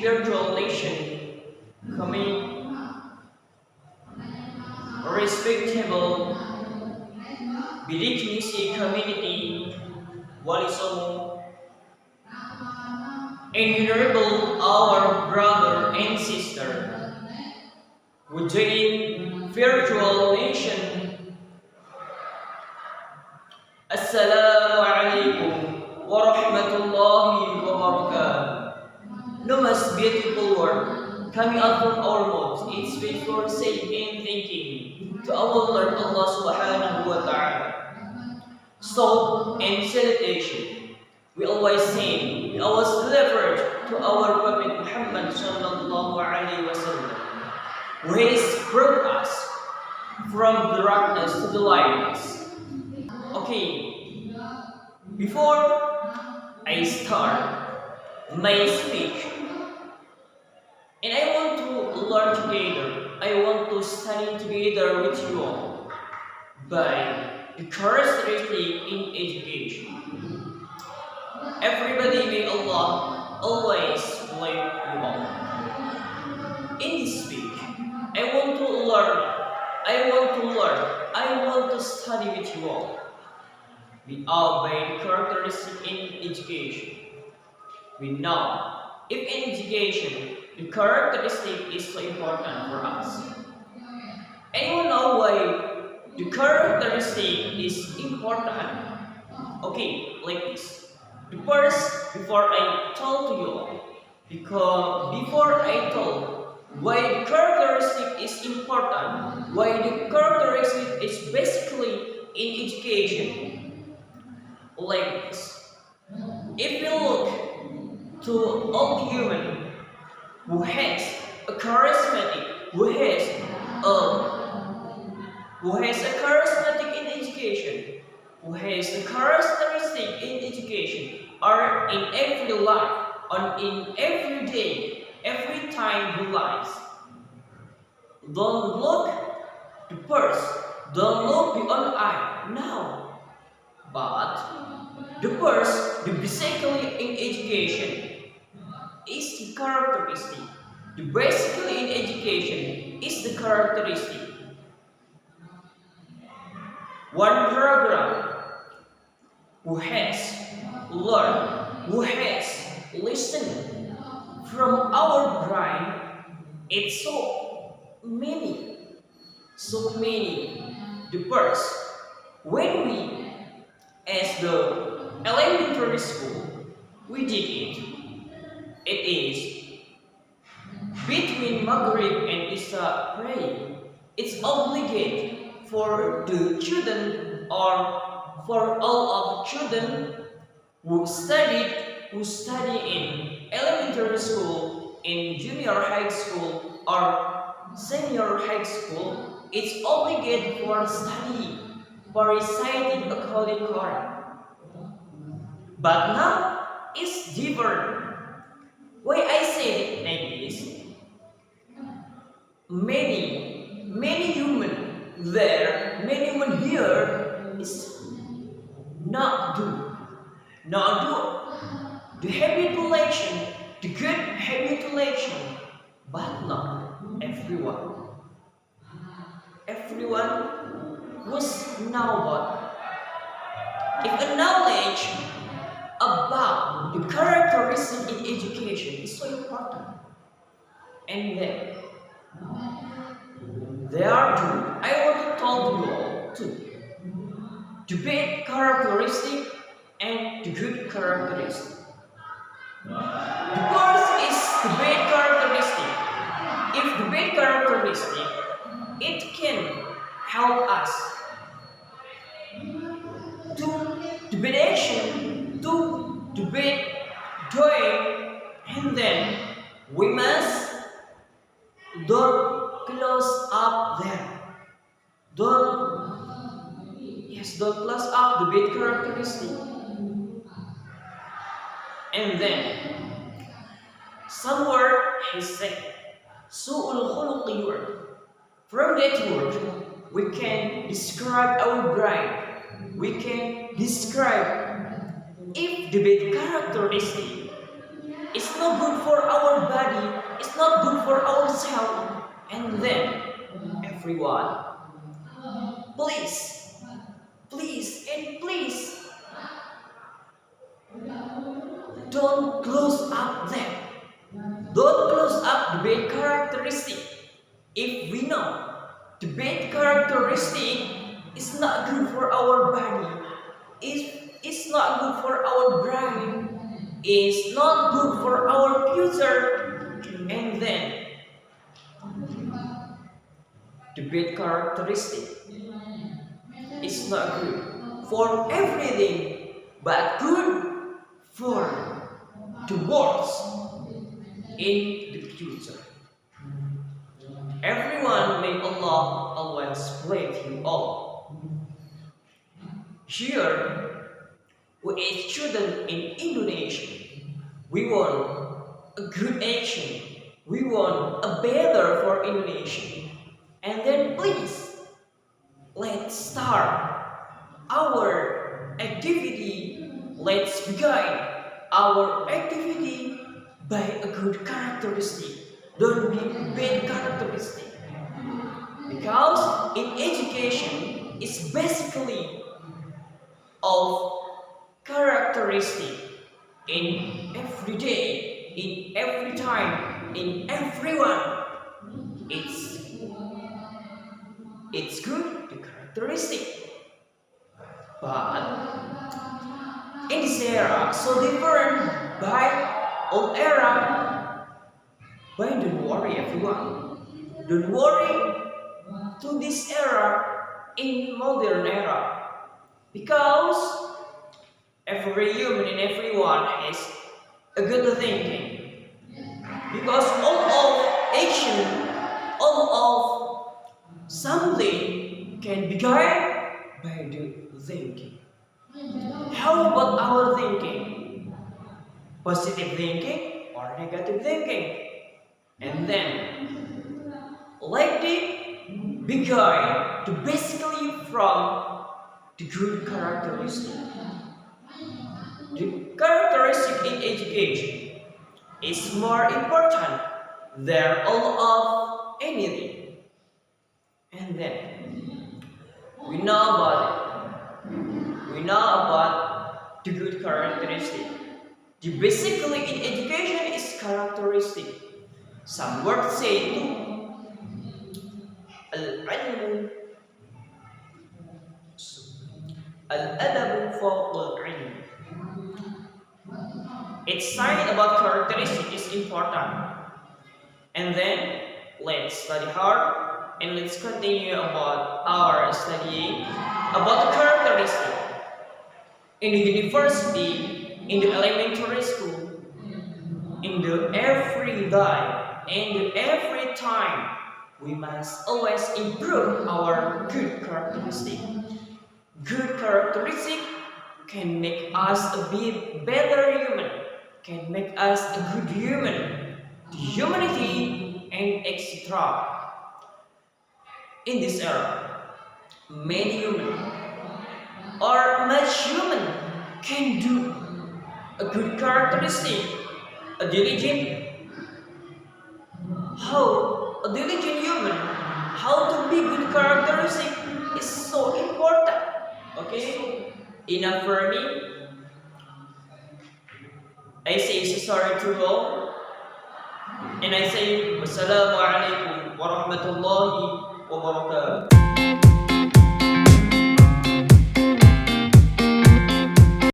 spiritual nation, coming respectable bidik misi community, Walisomo, and honorable our brother and sister who join virtual nation. Assalamu alaikum warahmatullahi wabarakatuh. No most beautiful word coming out from our mouths is before saying and thinking to our Lord Allah subhanahu wa ta'ala. So, in salutation, we always sing, we always deliver to our Prophet Muhammad sallallahu alaihi wasallam, who has brought us from the darkness to the lightness. Okay, before I start my speech, and I want to learn together, I want to study together with you all by the characteristic in education. Everybody may Allah always bless you all. In this speech, I want to learn, I want to study with you all. We are by the characteristic in education. We know if in education the characteristic is so important for us. Anyone know why the characteristic is important? Okay, like this. The first, before I told to you all, because before I told why the characteristic is important, why the characteristic is basically in education, like this. If you look to all human who has a charismatic, who has a charismatic in education, who has a characteristic in education, or in every life, or in every day, every time he lives. Don't look the purse, don't look beyond eye now, but the purse, the basically in education is the characteristic. The basically in education is the characteristic. One program who has learned, who has listened from our brain, it's so many. The first, when we, as the elementary school, we did it. It is between Maghrib and Isha prayer. It's obligate for the children or for all of the children who study in elementary school, in junior high school or senior high school. It's obligate for study, for reciting the Holy Quran. But now it's different. Why I say it like this? Many human there, many human here is not do the habituation, the good habituation, but not everyone. Everyone was now what? If a knowledge about the characteristic in education is so important, and then there are two. I want to tell you all two: the bad characteristic and the good characteristic. The first is the bad characteristic. If the bad characteristic, it can help us to the bad action, to the bad doing, and then we must don't close up there. Don't close up the bad characteristic. And then somewhere he said, Su'ul khuluqi word. From that word, we can describe our brain. We can describe if the bad characteristic It's not good for our body. It's not good for ourselves. And then, everyone, please, please, and please, don't close up that. Don't close up the bad characteristic. If we know the bad characteristic is not good for our body, it's not good for our brain, it's not good for our future, and then the bad characteristic is not good for everything, but good for the world in the future. Everyone may Allah always bless you all. Here, we as students in Indonesia, we want a good action. We want a better for Indonesia. And then please, let's start our activity. Let's begin our activity by a good characteristic. Don't be bad characteristic. Because in education, it's basically of characteristic in every day, in every time, in everyone. It's good, the characteristic. But in this era, so different by old era. But don't worry, everyone. Don't worry to this era in modern era. Because every human and everyone has a good thinking. Because all of action, all of something can be guided by the thinking. How about our thinking? Positive thinking or negative thinking? And then, like the big guy to basically from the good characteristic. The characteristic in education is more important than all of anything. And then we know about it. We know about the good characteristic. The basically in education is characteristic. Some words say to al-ilm al-adabu fawqa al-ilm. It's sign about characteristic is important. And then let's study hard and let's continue about our studying about the characteristic. In the university, in the elementary school, in the every day, and every time, we must always improve our good characteristic. Good characteristic can make us a bit better human, can make us a good human, the humanity, and etc. In this era, many human or much human can do a good characteristic, a diligent. How a diligent human, how to be good characteristic is so important. Okay, enough for me. I say sorry to all, and I say wassalamu alaikum warahmatullahi wabarakatuh.